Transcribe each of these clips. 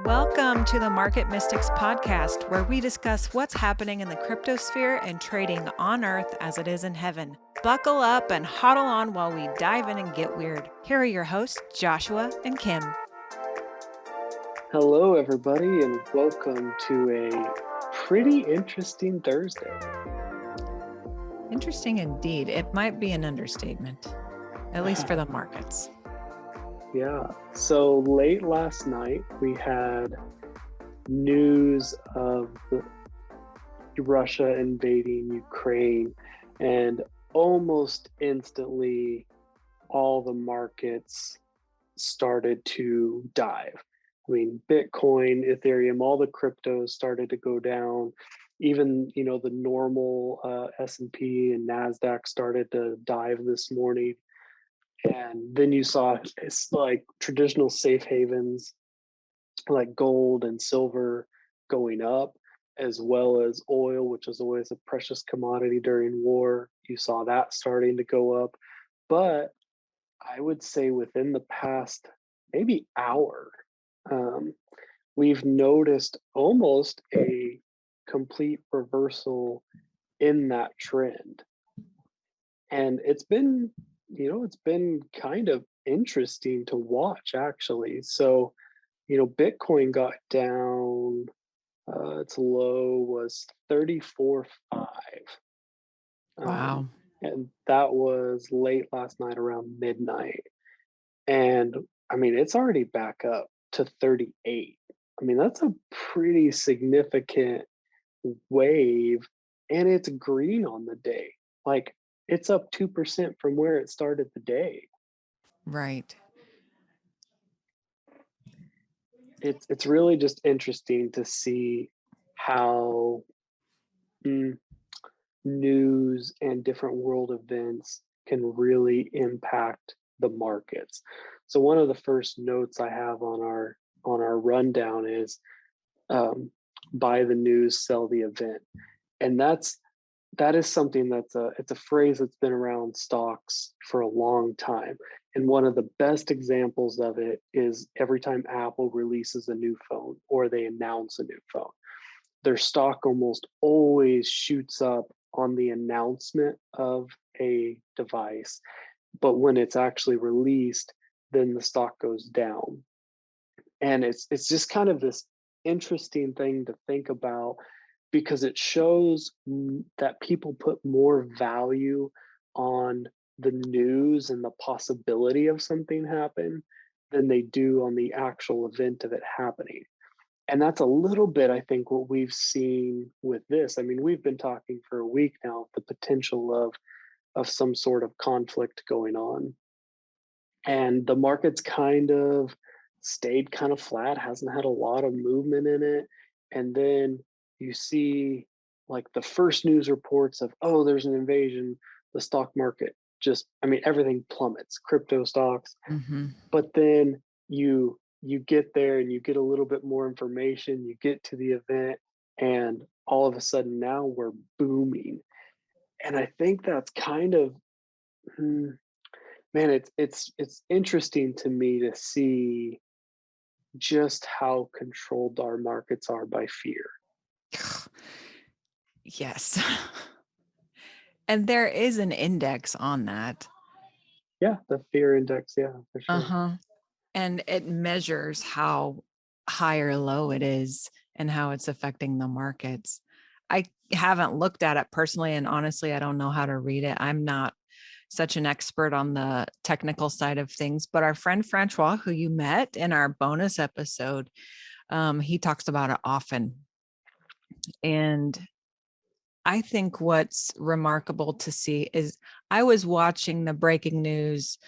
Welcome to the Market Mystics podcast, where we discuss what's happening in the cryptosphere and trading on earth as it is in heaven. Buckle up and huddle on while we dive in and get weird. Here are your hosts, Joshua and Kim. Hello, everybody, and welcome to a pretty interesting Thursday. Interesting indeed. It might be an understatement, at least for the markets. Yeah. So late last night, we had news of Russia invading Ukraine, and almost instantly, all the markets started to dive. I mean, Bitcoin, Ethereum, all the cryptos started to go down. Even, the normal S&P and NASDAQ started to dive this morning. And then you saw it's like traditional safe havens like gold and silver going up, as well as oil, which is always a precious commodity during war. You saw that starting to go up. But I would say within the past maybe hour, um, we've noticed almost a complete reversal in that trend. And it's been kind of interesting to watch actually. So, Bitcoin got down, its low was 34.5. Wow. And that was late last night around midnight. And I mean, it's already back up to 38. I mean, that's a pretty significant wave, and it's green on the day. Like, it's up 2% from where it started the day. Right. It's really just interesting to see how news and different world events can really impact the markets. So one of the first notes I have on our rundown is buy the news, sell the event. And that is something it's a phrase that's been around stocks for a long time. And one of the best examples of it is every time Apple releases a new phone or they announce a new phone, their stock almost always shoots up on the announcement of a device. But when it's actually released, then the stock goes down. And it's just kind of this interesting thing to think about, because it shows that people put more value on the news and the possibility of something happen than they do on the actual event of it happening. And that's a little bit, I think, what we've seen with this. I mean, we've been talking for a week now, the potential of some sort of conflict going on. And the market's kind of stayed kind of flat, hasn't had a lot of movement in it. And then you see like the first news reports of, oh, there's an invasion, the stock market just, I mean, everything plummets, crypto stocks. Mm-hmm. But then you get there and you get a little bit more information, you get to the event, and all of a sudden now we're booming. And I think that's kind of man, it's interesting to me to see just how controlled our markets are by fear. Yes. And there is an index on that. Yeah, the fear index, yeah, for sure. Uh-huh. And it measures how high or low it is and how it's affecting the markets. I haven't looked at it personally, and honestly, I don't know how to read it. I'm not such an expert on the technical side of things, but our friend Francois, who you met in our bonus episode, he talks about it often. And I think what's remarkable to see is I was watching the breaking news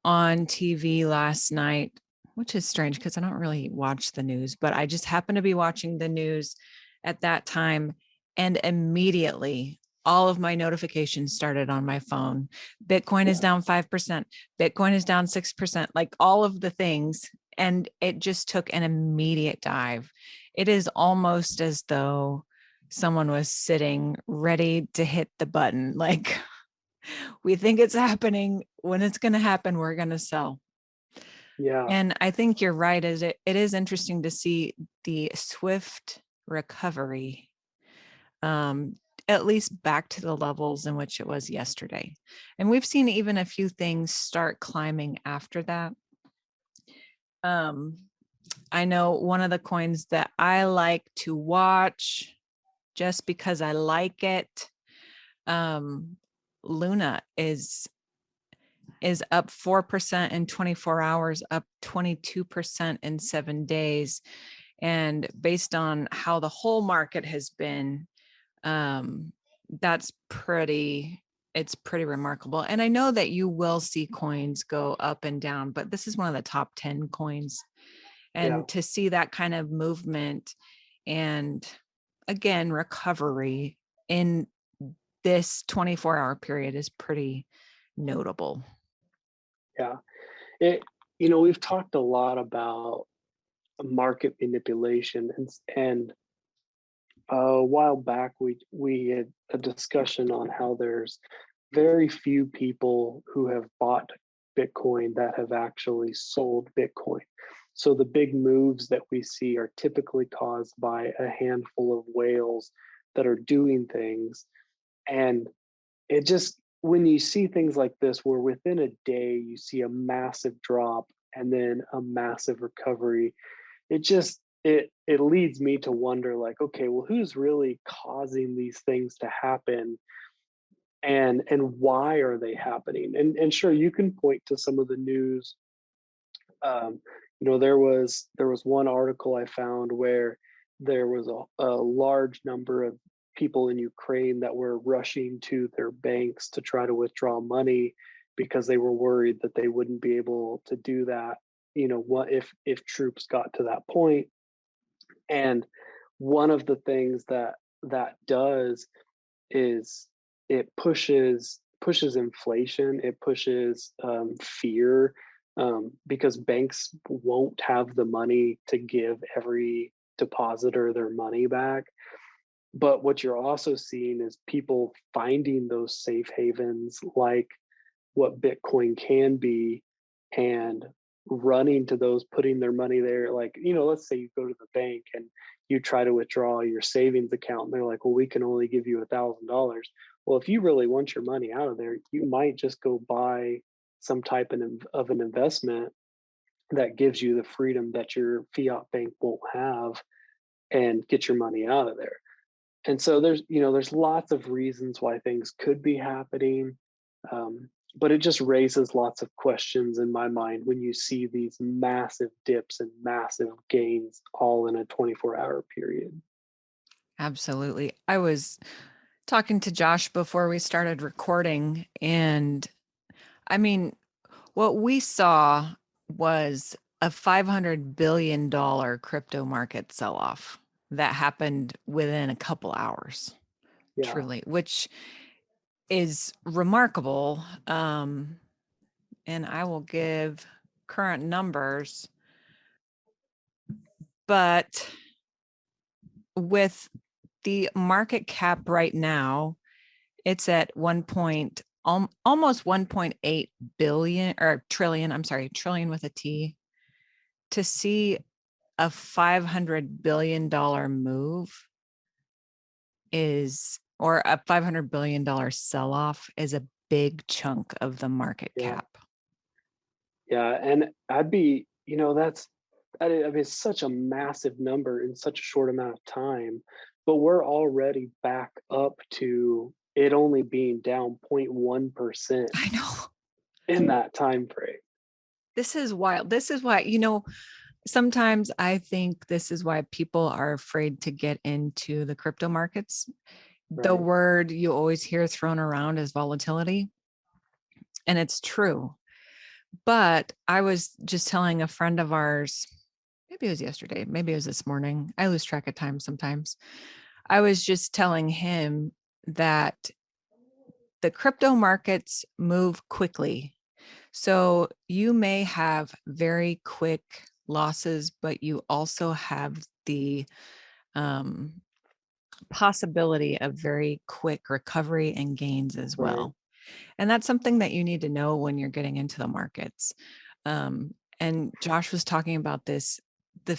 on TV last night, which is strange because I don't really watch the news, but I just happened to be watching the news at that time. And immediately all of my notifications started on my phone. Bitcoin is down 5%. Bitcoin is down 6%, like all of the things. And it just took an immediate dive. It is almost as though someone was sitting ready to hit the button. Like, we think it's happening. When it's going to happen, we're going to sell. Yeah. And I think you're right, is it is interesting to see the swift recovery, um, at least back to the levels in which it was yesterday. And we've seen even a few things start climbing after that. Um, I know one of the coins that I like to watch just because I like it, um, Luna is up 4% in 24 hours, up 22% in 7 days. And based on how the whole market has been, um, that's pretty, it's pretty remarkable. And I know that you will see coins go up and down, but this is one of the top 10 coins. Yeah. And to see that kind of movement and again, recovery in this 24-hour period is pretty notable. Yeah. It, we've talked a lot about market manipulation, and a while back we had a discussion on how there's very few people who have bought Bitcoin that have actually sold Bitcoin. So the big moves that we see are typically caused by a handful of whales that are doing things. And it just, when you see things like this, where within a day you see a massive drop and then a massive recovery, it leads me to wonder, like, okay, well, who's really causing these things to happen, and why are they happening? And sure, you can point to some of the news. um, there was one article I found where there was a large number of people in Ukraine that were rushing to their banks to try to withdraw money because they were worried that they wouldn't be able to do that, what if troops got to that point. And one of the things that does is it pushes inflation, it pushes fear, because banks won't have the money to give every depositor their money back. But what you're also seeing is people finding those safe havens, like what Bitcoin can be, and running to those, putting their money there. Like, let's say you go to the bank and you try to withdraw your savings account, and they're like, well, we can only give you $1,000. Well, if you really want your money out of there, you might just go buy some type of an investment that gives you the freedom that your fiat bank won't have, and get your money out of there. And so there's lots of reasons why things could be happening, but it just raises lots of questions in my mind when you see these massive dips and massive gains all in a 24-hour period. Absolutely. I was talking to Josh before we started recording, and I mean, what we saw was a $500 billion crypto market sell off that happened within a couple hours, Yeah, truly, which is remarkable. And I will give current numbers, but with the market cap right now, it's at almost 1.8 billion or trillion. I'm sorry, trillion with a T. To see a $500 billion move or a $500 billion sell off is a big chunk of the market yeah, cap. yeah. And I'd be, I mean, it's such a massive number in such a short amount of time, but we're already back up to it only being down 0.1% I know. in that time frame. This is wild. This is why, sometimes I think this is why people are afraid to get into the crypto markets. The Right. word you always hear thrown around is volatility, and it's true. But I was just telling a friend of ours, maybe it was yesterday, maybe it was this morning. I lose track of time sometimes. I was just telling him that the crypto markets move quickly. So you may have very quick losses, but you also have the um, possibility of very quick recovery and gains as Right. well. And that's something that you need to know when you're getting into the markets. Um, and Josh was talking about this, the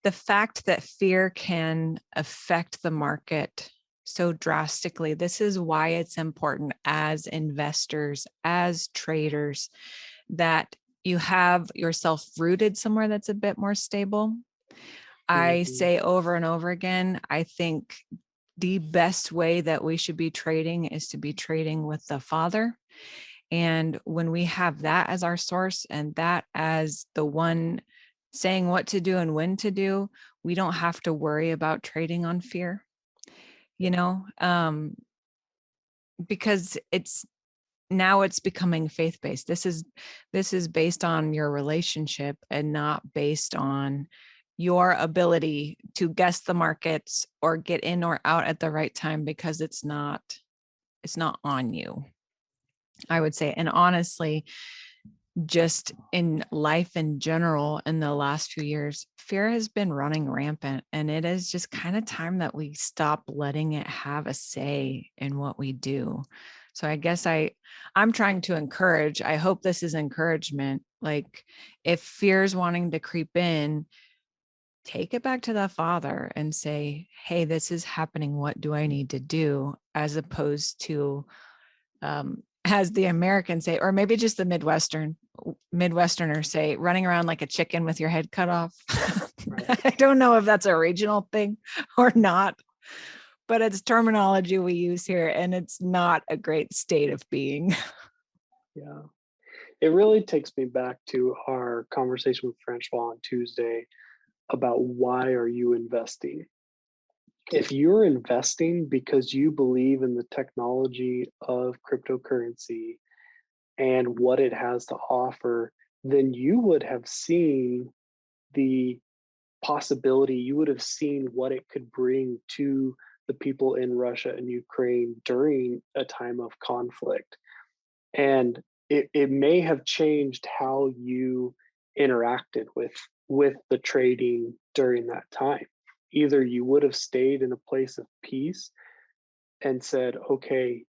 the fact that fear can affect the market so drastically. This is why it's important as investors, as traders, that you have yourself rooted somewhere that's a bit more stable. I Mhm. say over and over again, I think the best way that we should be trading is to be trading with the Father. And when we have that as our source and that as the one saying what to do and when to do, we don't have to worry about trading on fear, you know, because it's becoming faith-based. This is based on your relationship and not based on your ability to guess the markets or get in or out at the right time, because it's not on you, I would say. And honestly, just in life in general, in the last few years, fear has been running rampant, and it is just kind of time that we stop letting it have a say in what we do. So I guess I'm trying to encourage, I hope this is encouragement. Like, if fear is wanting to creep in, take it back to the Father and say, hey, this is happening, what do I need to do? As opposed to, as the Americans say, or maybe just the Midwesterners say, running around like a chicken with your head cut off. Right. I don't know if that's a regional thing or not, but it's terminology we use here, and it's not a great state of being. Yeah. It really takes me back to our conversation with Francois on Tuesday about why are you investing? If you're investing because you believe in the technology of cryptocurrency and what it has to offer, then you would have seen the possibility, you would have seen what it could bring to the people in Russia and Ukraine during a time of conflict. And it may have changed how you interacted with the trading during that time. Either you would have stayed in a place of peace and said, okay,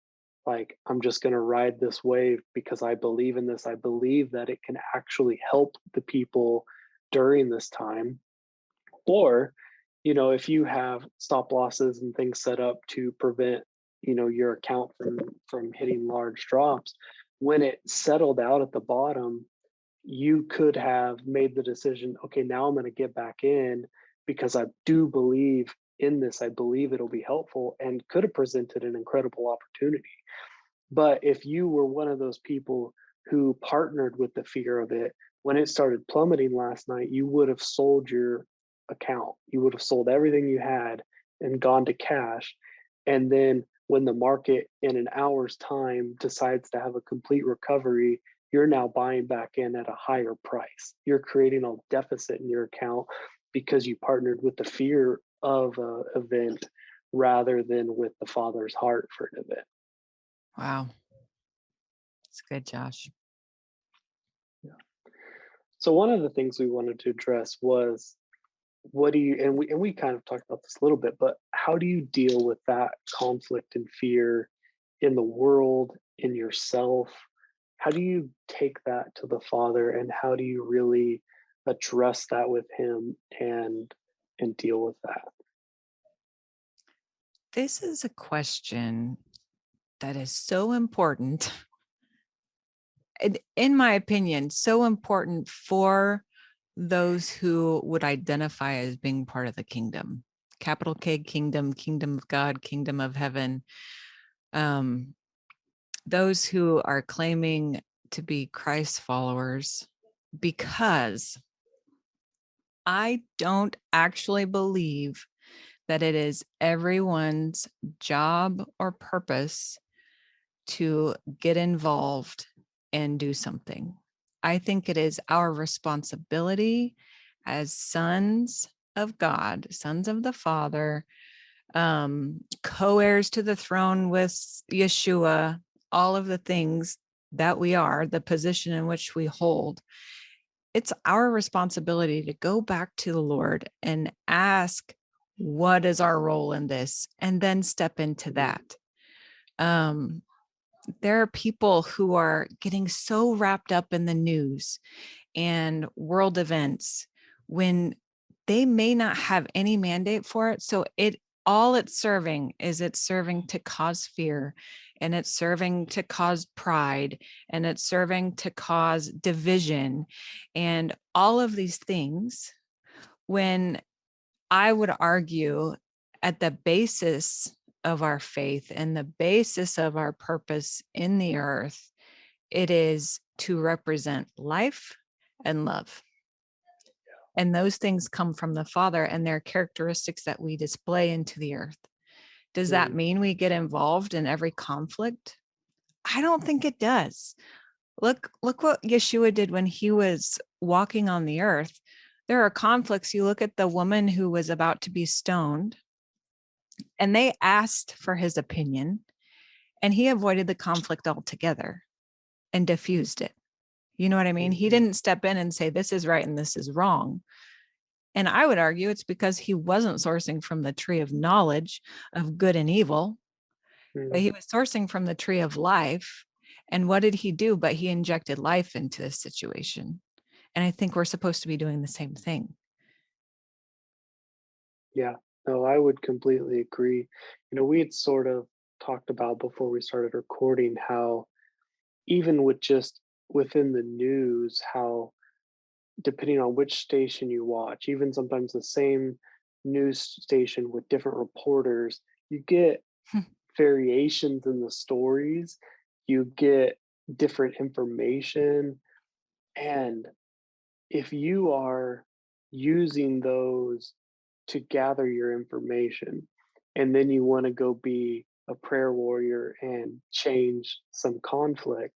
like, I'm just going to ride this wave because I believe in this. I believe that it can actually help the people during this time. Or, if you have stop losses and things set up to prevent, your account from hitting large drops, when it settled out at the bottom, you could have made the decision, okay, now I'm going to get back in because I do believe in this. I believe it'll be helpful, and could have presented an incredible opportunity. But if you were one of those people who partnered with the fear of it, when it started plummeting last night, you would have sold your account. You would have sold everything you had and gone to cash. And then when the market in an hour's time decides to have a complete recovery, you're now buying back in at a higher price. You're creating a deficit in your account because you partnered with the fear of an event rather than with the father's heart for an event. Wow. It's good, Josh. So one of the things we wanted to address was, what do you, and we kind of talked about this a little bit, but how do you deal with that conflict and fear in the world, in yourself? How do you take that to the Father, and how do you really address that with him and deal with that? This is a question that is so important, in my opinion, so important for those who would identify as being part of the kingdom. Capital K, kingdom, kingdom of God, kingdom of heaven. Um, those who are claiming to be Christ followers, because I don't actually believe that it is everyone's job or purpose to get involved and do something. I think it is our responsibility as sons of God, sons of the Father, co-heirs to the throne with Yeshua, all of the things that we are, the position in which we hold. It's our responsibility to go back to the Lord and ask, what is our role in this? And then step into that. There are people who are getting so wrapped up in the news and world events when they may not have any mandate for it. So all it's serving is it's serving to cause fear, and it's serving to cause pride, and it's serving to cause division and all of these things, when I would argue at the basis of our faith and the basis of our purpose in the earth, it is to represent life and love. And those things come from the Father, and they're characteristics that we display into the earth. Does that mean we get involved in every conflict? I don't think it does. Look what Yeshua did when he was walking on the earth. There are conflicts. You look at the woman who was about to be stoned, and they asked for his opinion, and he avoided the conflict altogether and diffused it. You know what I mean? He didn't step in and say, this is right and this is wrong. And I would argue it's because he wasn't sourcing from the tree of knowledge of good and evil, but he was sourcing from the tree of life. And what did he do? But he injected life into this situation. And I think we're supposed to be doing the same thing. Yeah, no, I would completely agree. We had sort of talked about before we started recording how even with just within the news, how depending on which station you watch, even sometimes the same news station with different reporters, you get variations in the stories, you get different information. And if you are using those to gather your information, and then you want to go be a prayer warrior and change some conflict,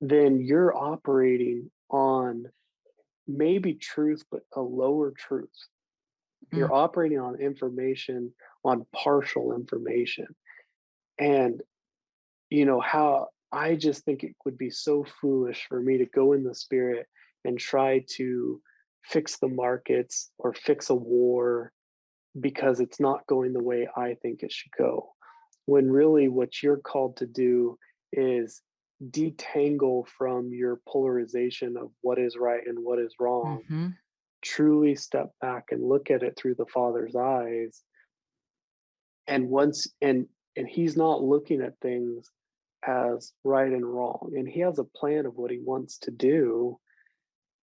then you're operating on maybe truth, but a lower truth. You're operating on information, on partial information. And, how I just think it would be so foolish for me to go in the spirit and try to fix the markets or fix a war because it's not going the way I think it should go. When really what you're called to do is detangle from your polarization of what is right and what is wrong, Mm-hmm. truly step back and look at it through the Father's eyes. And once and he's not looking at things as right and wrong. And he has a plan of what he wants to do.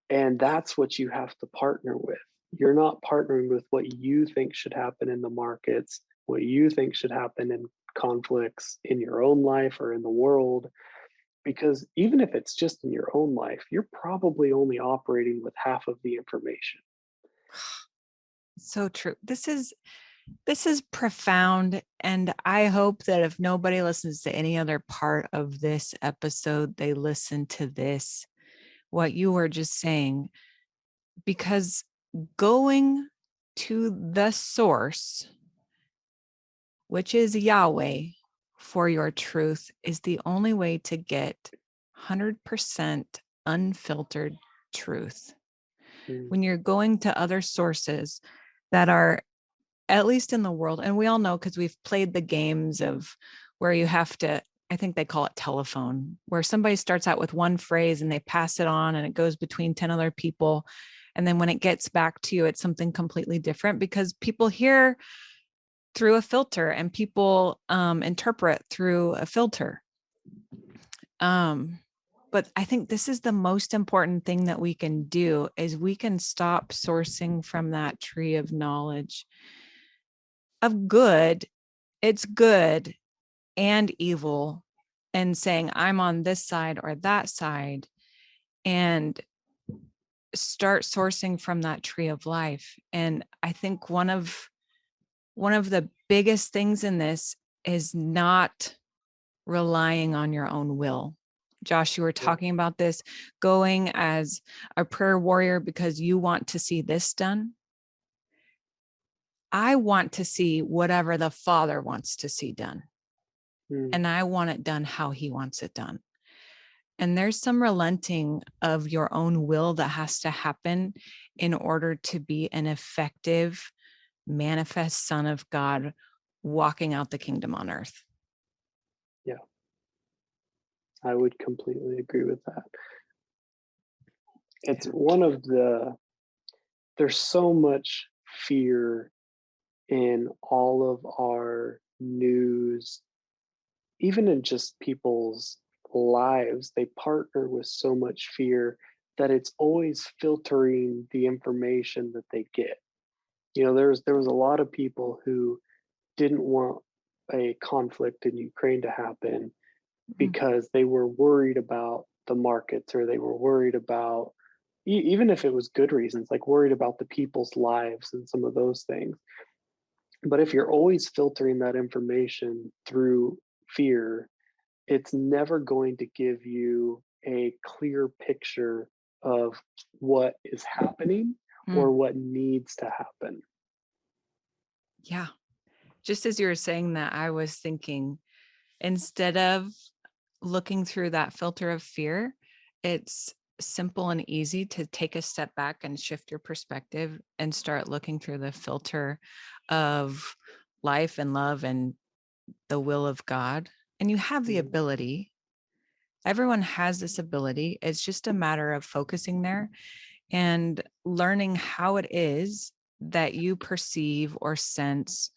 And that's what you have to partner with. You're not partnering with what you think should happen in the markets, what you think should happen in conflicts in your own life or in the world. Because even if it's just in your own life, you're probably only operating with half of the information. So true. This is profound. And I hope that if nobody listens to any other part of this episode, they listen to this, what you were just saying, because going to the source, which is Yahweh, for your truth is the only way to get 100% unfiltered truth. When you're going to other sources that are, at least in the world, and we all know because we've played the games of where you have to, I think they call it telephone, where somebody starts out with one phrase and they pass it on and it goes between 10 other people. And then when it gets back to you, it's something completely different because people hear through a filter and people interpret through a filter. But I think this is the most important thing that we can do is we can stop sourcing from that tree of knowledge of good. It's good and evil, and saying I'm on this side or that side, and start sourcing from that tree of life. And I think one of the biggest things in this is not relying on your own will. Josh, you were talking about this, going as a prayer warrior because you want to see this done. I want to see whatever the Father wants to see done. And I want it done how he wants it done. And there's some relenting of your own will that has to happen in order to be an effective, manifest Son of God walking out the kingdom on earth. Yeah, I would completely agree with that. It's one of there's so much fear in all of our news, even in just people's lives. They partner with so much fear that it's always filtering the information that they get. There was a lot of people who didn't want a conflict in Ukraine to happen Mm, because they were worried about the markets, or they were worried about, even if it was good reasons, like worried about the people's lives and some of those things. But if you're always filtering that information through fear, it's never going to give you a clear picture of what is happening mm, or what needs to happen. yeah. Just as you were saying that, I was thinking, instead of looking through that filter of fear, it's simple and easy to take a step back and shift your perspective and start looking through the filter of life and love and the will of God. And you have the Mm, ability, everyone has this ability. It's just a matter of focusing there and learning how it is that you perceive or sense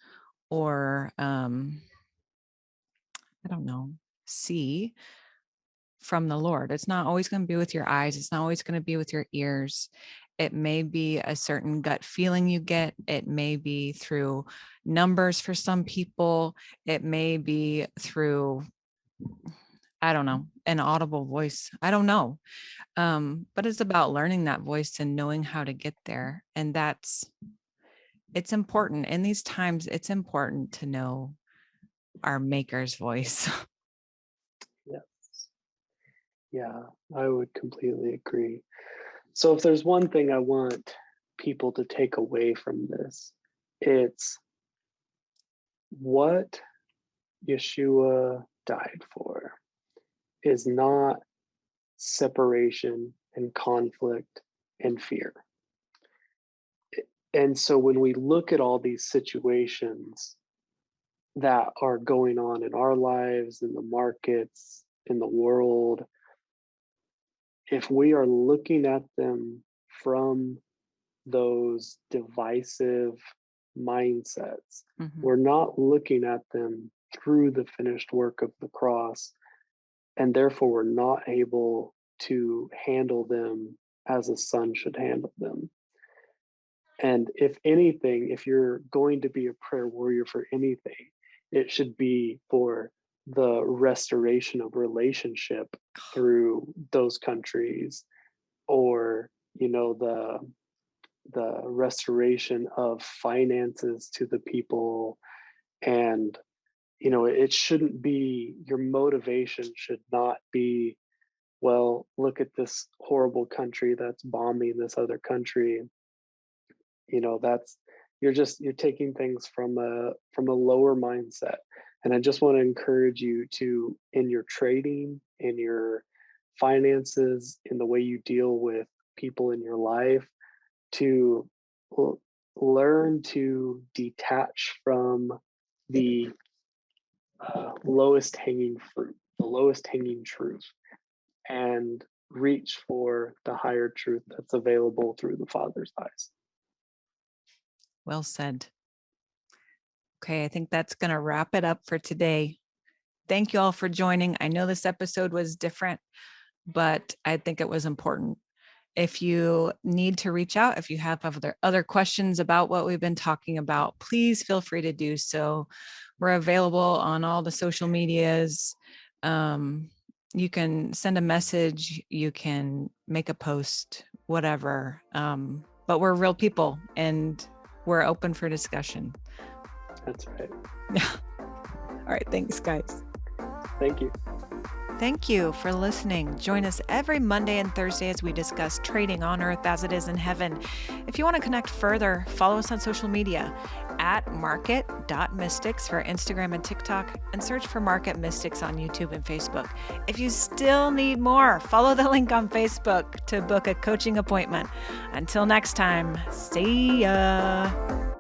or I don't know, see from the Lord. It's not always going to be with your eyes. It's not always going to be with your ears. It may be a certain gut feeling you get. It may be through numbers for some people. It may be through, I don't know, an audible voice. I don't know. But it's about learning that voice and knowing how to get there. And it's important. In these times, it's important to know our maker's voice. yes. Yeah, I would completely agree. So if there's one thing I want people to take away from this, it's what Yeshua died for is not separation and conflict and fear. And so when we look at all these situations that are going on in our lives, in the markets, in the world, if we are looking at them from those divisive mindsets, Mhm. we're not looking at them through the finished work of the cross, and therefore we're not able to handle them as a son should handle them. And if anything, if you're going to be a prayer warrior for anything, it should be for the restoration of relationship through those countries, or the restoration of finances to the people. And it shouldn't be, your motivation should not be, well, look at this horrible country that's bombing this other country. That's, you're taking things from a lower mindset. And I just want to encourage you to, in your trading, in your finances, in the way you deal with people in your life, to learn to detach from the lowest hanging fruit, the lowest hanging truth, and reach for the higher truth that's available through the Father's eyes. Well said. Okay, I think that's going to wrap it up for today. Thank you all for joining. I know this episode was different, but I think it was important. If you need to reach out, if you have other questions about what we've been talking about, please feel free to do so. We're available on all the social medias. You can send a message, you can make a post, whatever. But we're real people and we're open for discussion. That's right. All right. Thanks, guys. Thank you. Thank you for listening. Join us every Monday and Thursday as we discuss trading on earth as it is in heaven. If you want to connect further, follow us on social media at market.mystics for Instagram and TikTok, and search for Market Mystics on YouTube and Facebook. If you still need more, follow the link on Facebook to book a coaching appointment. Until next time, see ya.